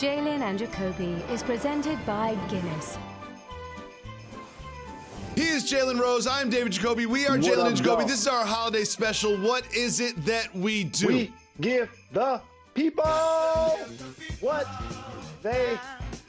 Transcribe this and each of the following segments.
Jalen Jacoby is presented by Guinness. He is Jalen Rose. I'm David Jacoby. We are Jalen and Jacoby. This is our holiday special. What is it that we do? We give the people what they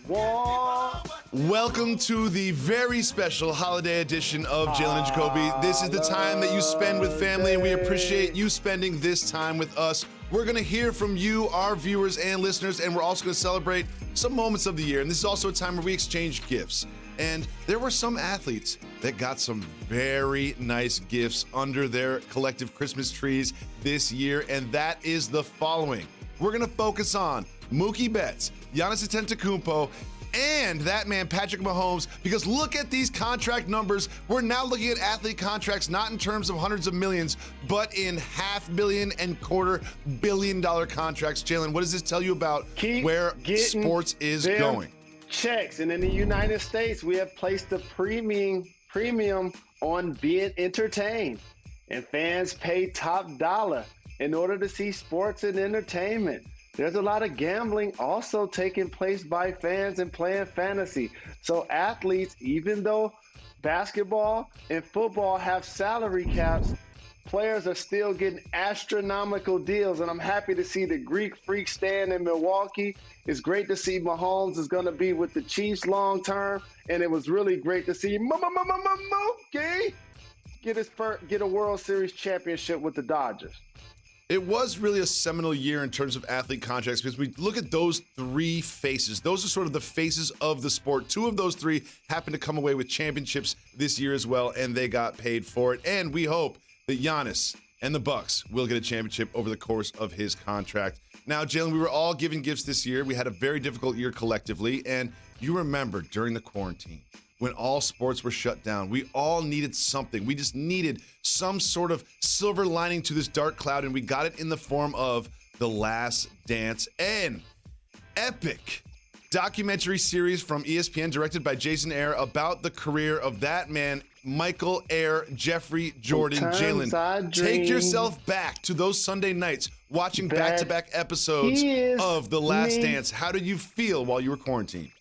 want. Welcome to the very special holiday edition of Jalen and Jacoby. This is the time that you spend with family, and we appreciate you spending this time with us. We're going to hear from you, our viewers and listeners, and we're also going to celebrate some moments of the year. And this is also a time where we exchange gifts. And there were some athletes that got some very nice gifts under their collective Christmas trees this year, and that is the following. We're going to focus on Mookie Betts, Giannis Antetokounmpo, and that man, Patrick Mahomes, because look at these contract numbers. We're now looking at athlete contracts, not in terms of hundreds of millions, but in $500 million and $250 million contracts. Jalen, what does this tell you about where sports is going? Checks. And in the United States, we have placed the premium on being entertained. And fans pay top dollar in order to see sports and entertainment. There's a lot of gambling also taking place by fans and playing fantasy. So athletes, even though basketball and football have salary caps, players are still getting astronomical deals. And I'm happy to see the Greek Freak stand in Milwaukee. It's great to see Mahomes is going to be with the Chiefs long term. And it was really great to see Mookie get a World Series championship with the Dodgers. It was really a seminal year in terms of athlete contracts because we look at those three faces. Those are sort of the faces of the sport. Two of those three happen to come away with championships this year as well, and they got paid for it. And we hope that Giannis and the Bucks will get a championship over the course of his contract. Now, Jalen, we were all given gifts this year. We had a very difficult year collectively, and you remember during the quarantine, when all sports were shut down, we all needed something. We just needed some sort of silver lining to this dark cloud, and we got it in the form of The Last Dance, an epic documentary series from ESPN directed by Jason Ayre about the career of that man, Michael Air Jeffrey Jordan. Jalen, take yourself back to those Sunday nights watching back-to-back episodes of The Last Dance. How did you feel while you were quarantined?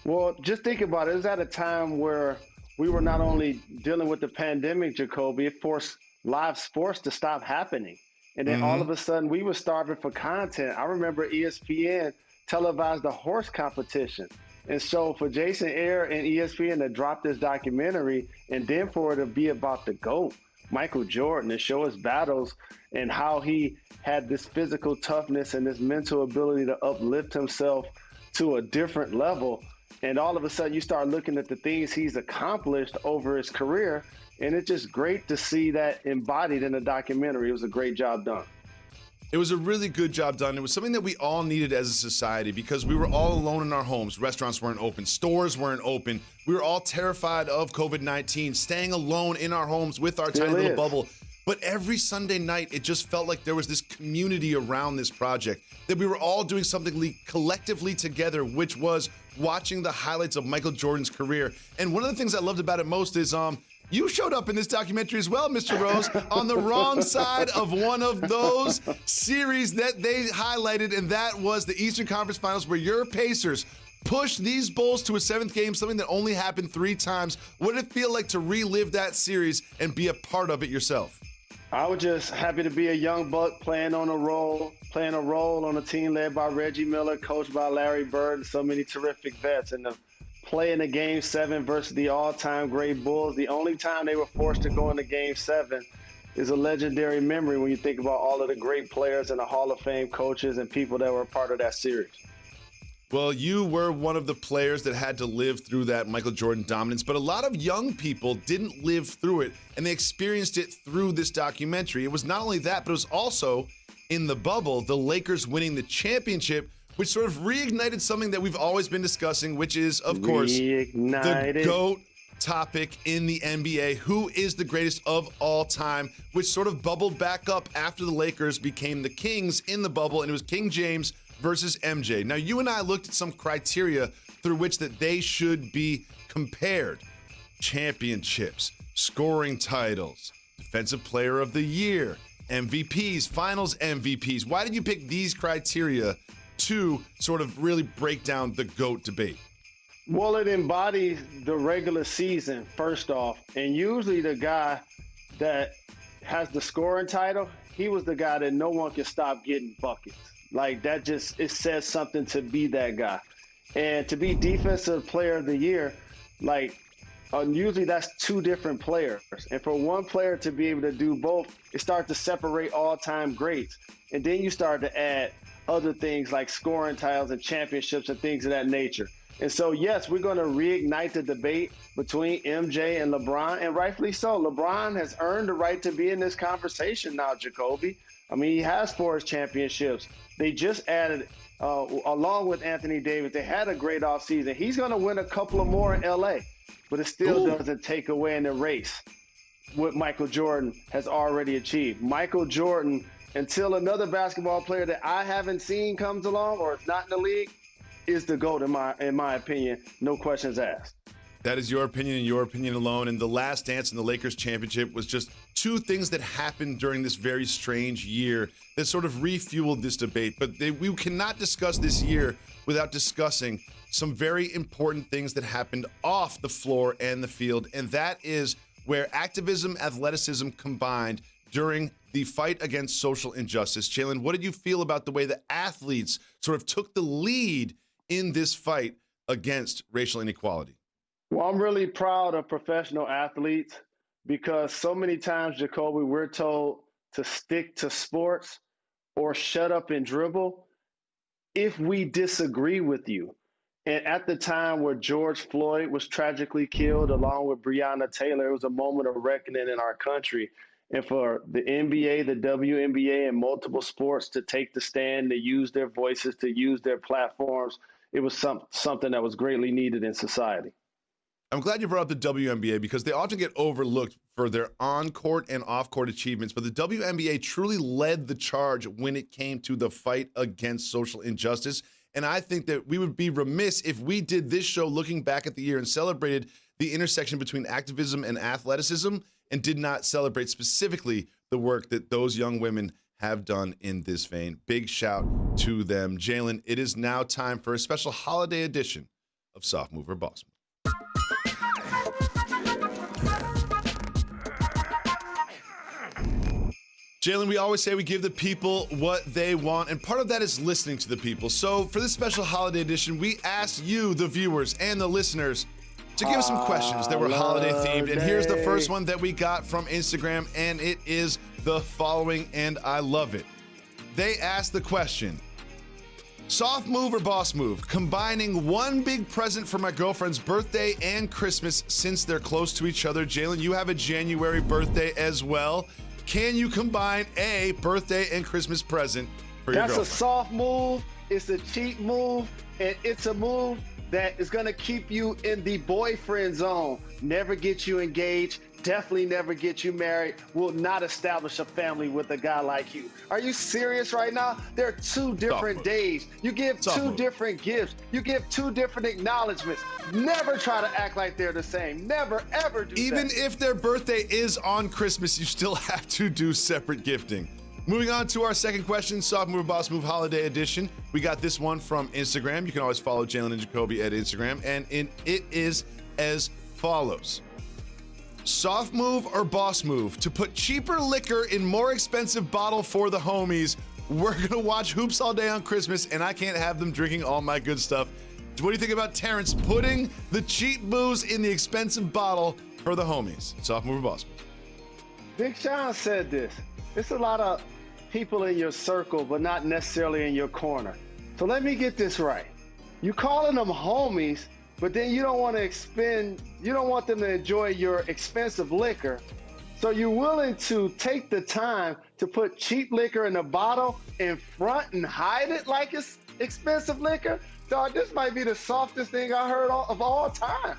Well, just think about it. It was at a time where we were not only dealing with the pandemic, Jacoby, it forced live sports to stop happening. And then all of a sudden, we were starving for content. I remember ESPN televised the horse competition. And so for Jason Ayre and ESPN to drop this documentary and then for it to be about the GOAT, Michael Jordan, to show his battles and how he had this physical toughness and this mental ability to uplift himself to a different level. And all of a sudden, you start looking at the things he's accomplished over his career, and it's just great to see that embodied in the documentary. It was a great job done. It was a really good job done. It was something that we all needed as a society because we were all alone in our homes. Restaurants weren't open. Stores weren't open. We were all terrified of COVID-19, staying alone in our homes with our tiny little bubble. But every Sunday night, it just felt like there was this community around this project, that we were all doing something collectively together, which was watching the highlights of Michael Jordan's career. And one of the things I loved about it most is you showed up in this documentary as well, Mr. Rose, on the wrong side of one of those series that they highlighted, and that was the Eastern Conference Finals, where your Pacers pushed these Bulls to a seventh game, something that only happened 3 times. What did it feel like to relive that series and be a part of it yourself? I was just happy to be a young buck playing a role on a team led by Reggie Miller, coached by Larry Bird, and so many terrific vets. And to play in a Game 7 versus the all-time great Bulls, the only time they were forced to go into Game 7 is a legendary memory when you think about all of the great players and the Hall of Fame coaches and people that were a part of that series. Well, you were one of the players that had to live through that Michael Jordan dominance, but a lot of young people didn't live through it, and they experienced it through this documentary. It was not only that, but it was also in the bubble, the Lakers winning the championship, which sort of reignited something that we've always been discussing, which is, of course, the GOAT topic in the NBA. Who is the greatest of all time, which sort of bubbled back up after the Lakers became the Kings in the bubble, and it was King James versus MJ. Now, you and I looked at some criteria through which that they should be compared. Championships, scoring titles, defensive player of the year, MVPs, finals MVPs. Why did you pick these criteria to sort of really break down the GOAT debate? Well, it embodies the regular season, first off. And usually the guy that has the scoring title, he was the guy that no one could stop getting buckets. Like, that just, it says something to be that guy. And to be defensive player of the year, like, usually that's two different players. And for one player to be able to do both, it starts to separate all-time greats. And then you start to add other things like scoring titles and championships and things of that nature. And so, yes, we're going to reignite the debate between MJ and LeBron, and rightfully so. LeBron has earned the right to be in this conversation now, Jacoby. I mean, he has 4 championships. They just added, along with Anthony Davis, they had a great offseason. He's going to win a couple of more in L.A., but it still doesn't take away in the race what Michael Jordan has already achieved. Michael Jordan, until another basketball player that I haven't seen comes along or is not in the league, is the GOAT in my opinion, no questions asked. That is your opinion and your opinion alone. And the last dance in the Lakers championship was just 2 things that happened during this very strange year that sort of refueled this debate. But we cannot discuss this year without discussing some very important things that happened off the floor and the field. And that is where activism, athleticism combined during the fight against social injustice. Jalen, what did you feel about the way the athletes sort of took the lead in this fight against racial inequality? Well, I'm really proud of professional athletes because so many times, Jacoby, we're told to stick to sports or shut up and dribble if we disagree with you. And at the time where George Floyd was tragically killed along with Breonna Taylor, it was a moment of reckoning in our country. And for the NBA, the WNBA, and multiple sports to take the stand, to use their voices, to use their platforms, it was something that was greatly needed in society. I'm glad you brought up the WNBA because they often get overlooked for their on-court and off-court achievements, but the WNBA truly led the charge when it came to the fight against social injustice. And I think that we would be remiss if we did this show looking back at the year and celebrated the intersection between activism and athleticism and did not celebrate specifically the work that those young women have done in this vein. Big shout to them. Jalen, it is now time for a special holiday edition of Soft Move or Boss Move. Jalen, we always say we give the people what they want, and part of that is listening to the people. So for this special holiday edition, we asked you, the viewers and the listeners, to give us some questions that were holiday themed. And here's the first one that we got from Instagram, and it is the following, and I love it. They asked the question, soft move or boss move? Combining one big present for my girlfriend's birthday and Christmas since they're close to each other. Jalen, you have a January birthday as well. Can you combine a birthday and Christmas present for your girlfriend? That's a soft move. It's a cheap move. And it's a move that is going to keep you in the boyfriend zone. Never get you engaged. Definitely never get you married. Will not establish a family with a guy like you. Are you serious right now? There are 2 different days. You give 2 different gifts. You give 2 different acknowledgments. Never try to act like they're the same. Never, ever do that. Even if their birthday is on Christmas, you still have to do separate gifting. Moving on to our second question, Soft Move or Boss Move Holiday Edition. We got this one from Instagram. You can always follow Jalen and Jacoby at Instagram. And it is as follows. Soft move or boss move? To put cheaper liquor in more expensive bottle for the homies. We're going to watch hoops all day on Christmas, and I can't have them drinking all my good stuff. What do you think about Terrence putting the cheap booze in the expensive bottle for the homies? Soft move or boss move? Big Sean said this. It's a lot of people in your circle, but not necessarily in your corner. So let me get this right. You calling them homies, but then you don't want them to enjoy your expensive liquor. So you're willing to take the time to put cheap liquor in a bottle in front and hide it like it's expensive liquor? Dog, this might be the softest thing I heard of all time.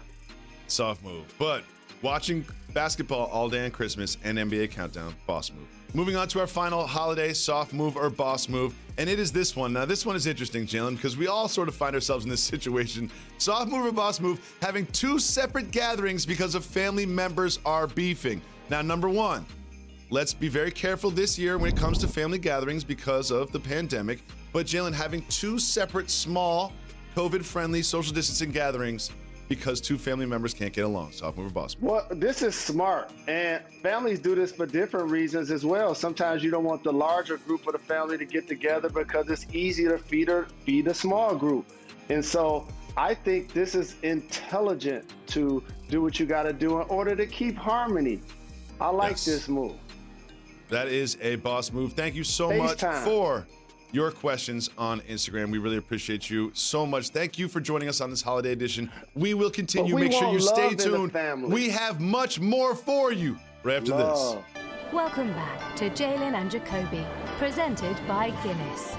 Soft move. But watching basketball all day on Christmas and NBA Countdown, boss move. Moving on to our final holiday soft move or boss move, and it is this one. Now, this one is interesting, Jalen, because we all sort of find ourselves in this situation. Soft move or boss move, having 2 separate gatherings because of family members are beefing. Now, number 1, let's be very careful this year when it comes to family gatherings because of the pandemic. but Jalen having two separate small COVID-friendly social distancing gatherings because two family members can't get along. Soft mover, boss move. Well, this is smart, and families do this for different reasons as well. Sometimes you don't want the larger group of the family to get together because it's easier to feed a small group. And so I think this is intelligent to do what you got to do in order to keep harmony. I like this move. That is a boss move. Thank you so much for your questions on Instagram. We really appreciate you so much. Thank you for joining us on this holiday edition. We will continue. Make sure you stay tuned. We have much more for you right after this. Welcome back to Jalen and Jacoby, presented by Guinness.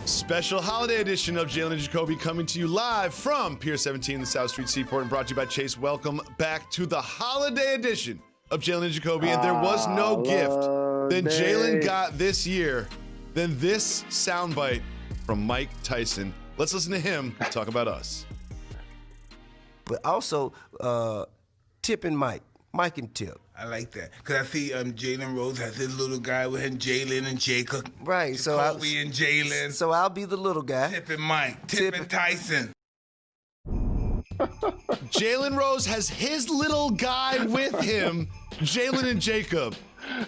Special holiday edition of Jalen and Jacoby coming to you live from Pier 17 in the South Street Seaport and brought to you by Chase. Welcome back to the holiday edition of Jalen and Jacoby. And there was no gift that Jalen got this year than this soundbite from Mike Tyson. Let's listen to him talk about us. But also, Tip and Mike and Tip. I like that because I see Jalen Rose has his little guy with him, Jalen and Jacob. Right, so Jacoby and Jalen. So I'll be the little guy. Tip and Mike, Tip and Tyson. Jalen Rose has his little guy with him, Jalen and Jacob.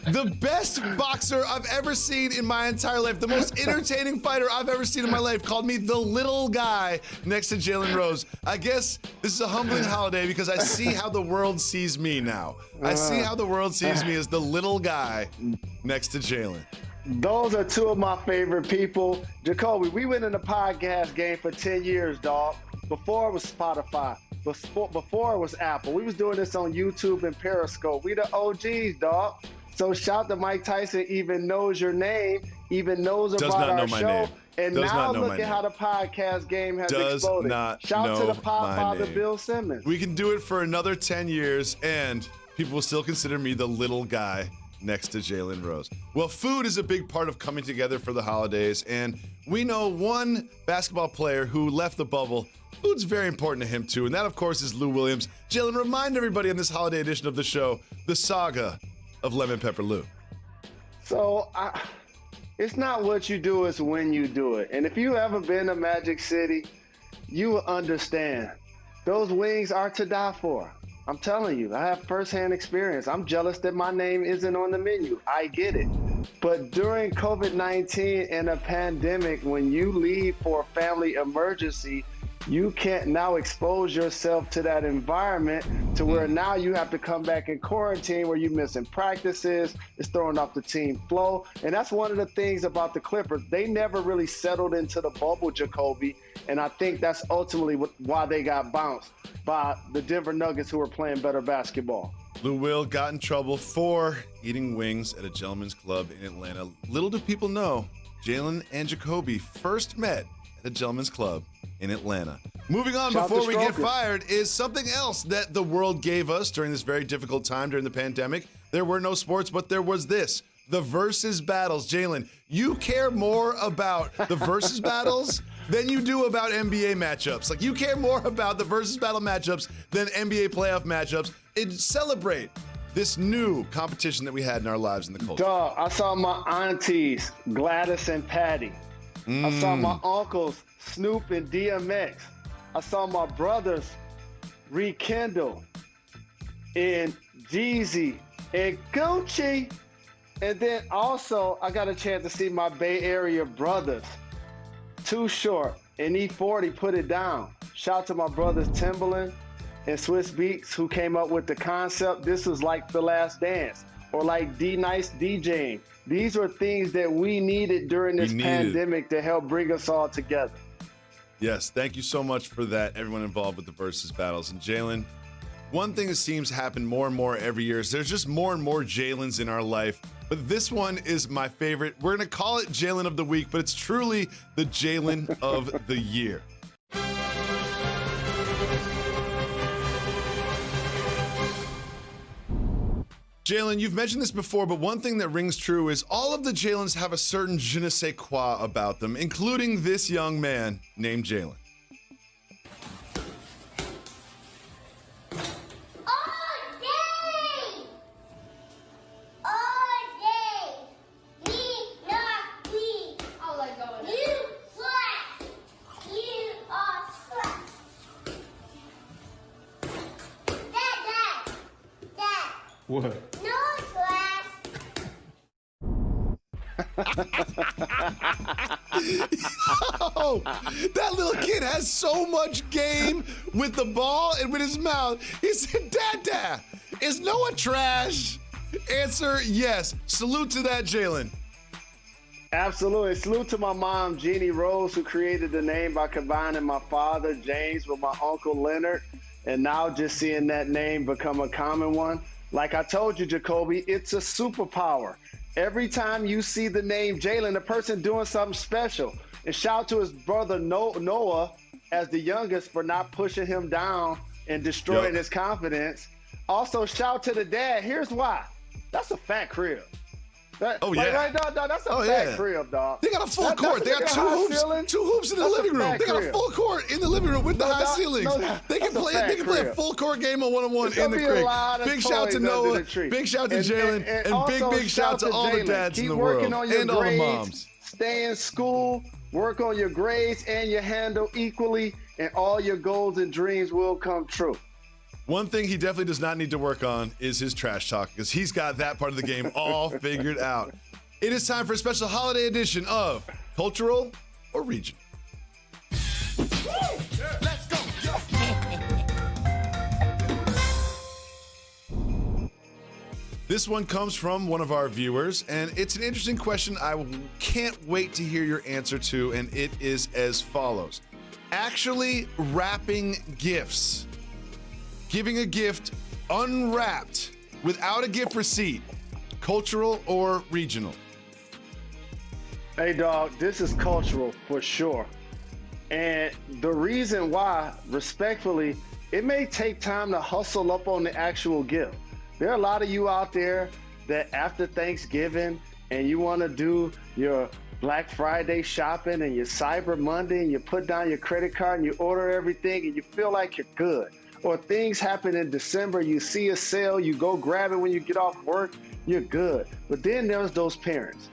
The best boxer I've ever seen in my entire life, the most entertaining fighter I've ever seen in my life, called me the little guy next to Jalen Rose. I guess this is a humbling holiday because I see how the world sees me now. I see how the world sees me as the little guy next to Jalen. Those are two of my favorite people. Jacoby, we went in the podcast game for 10 years, dog. Before it was Spotify, before it was Apple. We was doing this on YouTube and Periscope. We the OGs, dog. So shout to Mike Tyson, even knows your name, even knows about our show. And now look at how the podcast game has exploded. Shout to the pop father, Bill Simmons. We can do it for another 10 years, and people will still consider me the little guy next to Jalen Rose. Well, food is a big part of coming together for the holidays, and we know one basketball player who left the bubble. Food's very important to him, too, and that, of course, is Lou Williams. Jalen, remind everybody on this holiday edition of the show, the saga of Lemon Pepper Lou. So, it's not what you do, it's when you do it. And if you ever been to Magic City, you will understand. Those wings are to die for. I'm telling you, I have firsthand experience. I'm jealous that my name isn't on the menu. I get it. But during COVID-19 and a pandemic, when you leave for a family emergency, you can't now expose yourself to that environment to where now you have to come back in quarantine where you're missing practices, it's throwing off the team flow. And that's one of the things about the Clippers. They never really settled into the bubble, Jacoby. And I think that's ultimately why they got bounced by the Denver Nuggets, who were playing better basketball. Lou Will got in trouble for eating wings at a gentleman's club in Atlanta. Little do people know, Jalen and Jacoby first met at a gentleman's club in Atlanta. Moving on, before we get fired, is something else that the world gave us during this very difficult time during the pandemic. There were no sports, but there was this. The versus battles. Jalen, you care more about the versus battles than you do about NBA matchups. Like, you care more about the versus battle matchups than NBA playoff matchups. Celebrate this new competition that we had in our lives in the culture. Dog, I saw my aunties, Gladys and Patty. I saw my uncles, Snoop and DMX. I saw my brothers, Rekindle and Jeezy and Gucci. And then also, I got a chance to see my Bay Area brothers, Too Short and E40, Put It Down. Shout out to my brothers Timbaland and Swiss Beats, who came up with the concept. This was like The Last Dance, or like D-Nice DJing. These were things that we needed during this pandemic to help bring us all together. Yes, thank you so much for that, everyone involved with the versus battles. And Jalen, one thing that seems to happen more and more every year is there's just more and more Jalens in our life. But this one is my favorite. We're going to call it Jalen of the Week, but it's truly the Jalen of the Year. Jalen, you've mentioned this before, but one thing that rings true is all of the Jalens have a certain je ne sais quoi about them, including this young man named Jalen. What? Oh, that little kid has so much game with the ball and with his mouth. He said, Dada, is Noah trash? Answer, yes. Salute to that, Jalen. Absolutely. Salute to my mom, Jeannie Rose, who created the name by combining my father, James, with my uncle, Leonard. And now just seeing that name become a common one. Like I told you, Jacoby, it's a superpower. Every time you see the name Jalen, the person doing something special. And shout to his brother Noah as the youngest for not pushing him down and destroying his confidence. Also, shout to the dad. Here's why. That's a fat crib. That's a fat crib, dog. They got a full court. They got two hoops in the living room. They got a full court in the living room with the high ceilings. They can play a full court game on one-on-one in the crib. Big shout to Noah. Big shout to Jalen. And big shout to all the dads in the world. And all the moms. Stay in school, work on your grades and your handle equally, and all your goals and dreams will come true. One thing he definitely does not need to work on is his trash talk, because he's got that part of the game all figured out. It is time for a special holiday edition of Cultural or Regional. Let's go. This one comes from one of our viewers, and it's an interesting question I can't wait to hear your answer to, and it is as follows. Actually wrapping gifts. Giving a gift unwrapped without a gift receipt, cultural or regional? Hey, dog, this is cultural for sure. And the reason why, respectfully, it may take time to hustle up on the actual gift. There are a lot of you out there that after Thanksgiving and you want to do your Black Friday shopping and your Cyber Monday and you put down your credit card and you order everything and you feel like you're good. Or things happen in December, you see a sale, you go grab it when you get off work, you're good. But then there's those parents.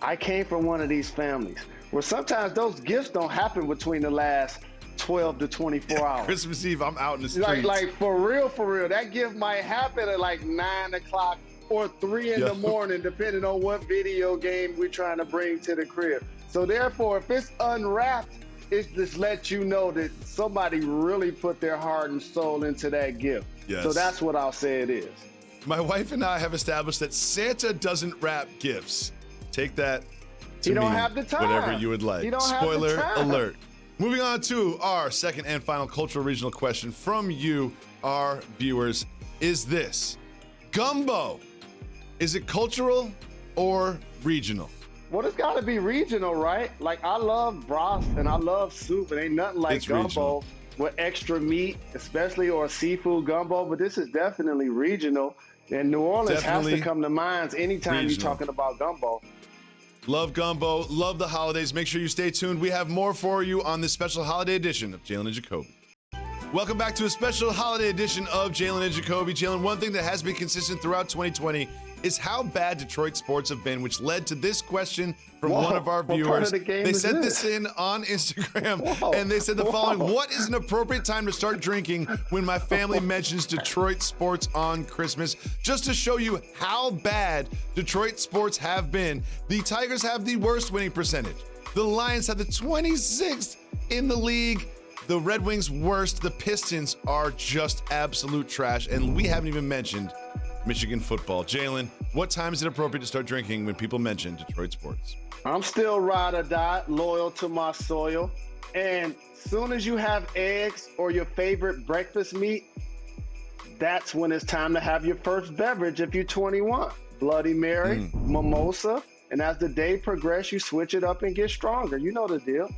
I came from one of these families where sometimes those gifts don't happen between the last 12 to 24 hours. Christmas Eve, I'm out in the streets. Like for real, that gift might happen at like 9 o'clock or 3 in the morning, depending on what video game we're trying to bring to the crib. So therefore, if it's unwrapped, it just lets you know that somebody really put their heart and soul into that gift. Yes. So that's what I'll say it is. My wife and I have established that Santa doesn't wrap gifts. Take that to He don't mean have the time. whatever you would like. He don't have the Spoiler time. alert. Moving on to our second and final cultural regional question from you, our viewers, is this: gumbo, is it cultural or regional? Well, it's got to be regional, right? Like, I love broth and I love soup. It ain't nothing like It's gumbo regional. with extra meat, especially, or seafood gumbo. But this is definitely regional. And New Orleans has to come to mind anytime you're talking about gumbo. Love gumbo, love the holidays. Make sure you stay tuned. We have more for you on this special holiday edition of Jalen and Jacoby. Welcome back to a special holiday edition of Jalen and Jacoby. Jalen, one thing that has been consistent throughout 2020 is how bad Detroit sports have been, which led to this question from one of our viewers. They sent this in on Instagram, and they said the following: what is an appropriate time to start drinking when my family mentions Detroit sports on Christmas? Just to show you how bad Detroit sports have been, the Tigers have the worst winning percentage. The Lions have the 26th in the league. The Red Wings worst. The Pistons are just absolute trash. And we haven't even mentioned Michigan football. Jalen, what time is it appropriate to start drinking when people mention Detroit sports? I'm still ride or die, loyal to my soil. And soon as you have eggs or your favorite breakfast meat, that's when it's time to have your first beverage if you're 21. Bloody Mary, mimosa, and as the day progresses, you switch it up and get stronger. You know the deal.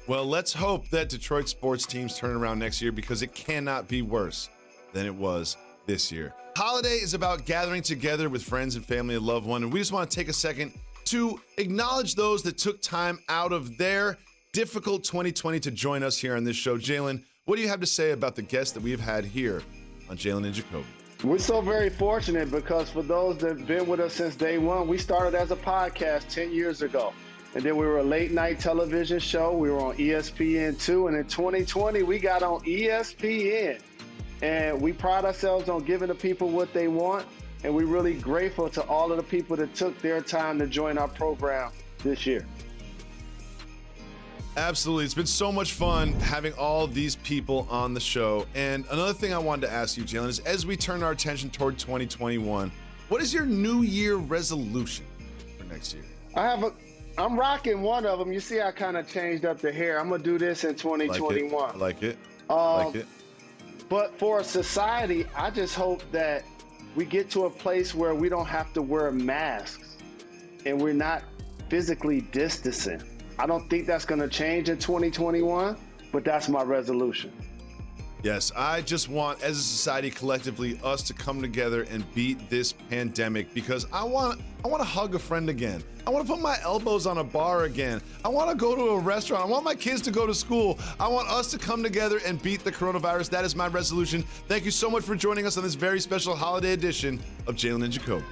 Well, let's hope that Detroit sports teams turn around next year, because it cannot be worse than it was this year. Holiday is about gathering together with friends and family and loved one, and we just want to take a second to acknowledge those that took time out of their difficult 2020 to join us here on this show. Jalen, what do you have to say about the guests that we've had here on Jalen and Jacoby? We're so very fortunate, because for those that have been with us since day one, we started as a podcast 10 years ago. And then we were a late night television show. We were on ESPN2. And in 2020, we got on ESPN. And we pride ourselves on giving the people what they want. And we're really grateful to all of the people that took their time to join our program this year. Absolutely. It's been so much fun having all these people on the show. And another thing I wanted to ask you, Jalen, is as we turn our attention toward 2021, what is your New Year resolution for next year? I'm rocking one of them. You see, I kind of changed up the hair. I'm going to do this in 2021. I like it. Like it. But for society, I just hope that we get to a place where we don't have to wear masks and we're not physically distancing. I don't think that's going to change in 2021, but that's my resolution. Yes, I just want, as a society collectively, us to come together and beat this pandemic, because I want to hug a friend again. I want to put my elbows on a bar again. I want to go to a restaurant. I want my kids to go to school. I want us to come together and beat the coronavirus. That is my resolution. Thank you so much for joining us on this very special holiday edition of Jalen and Jacoby.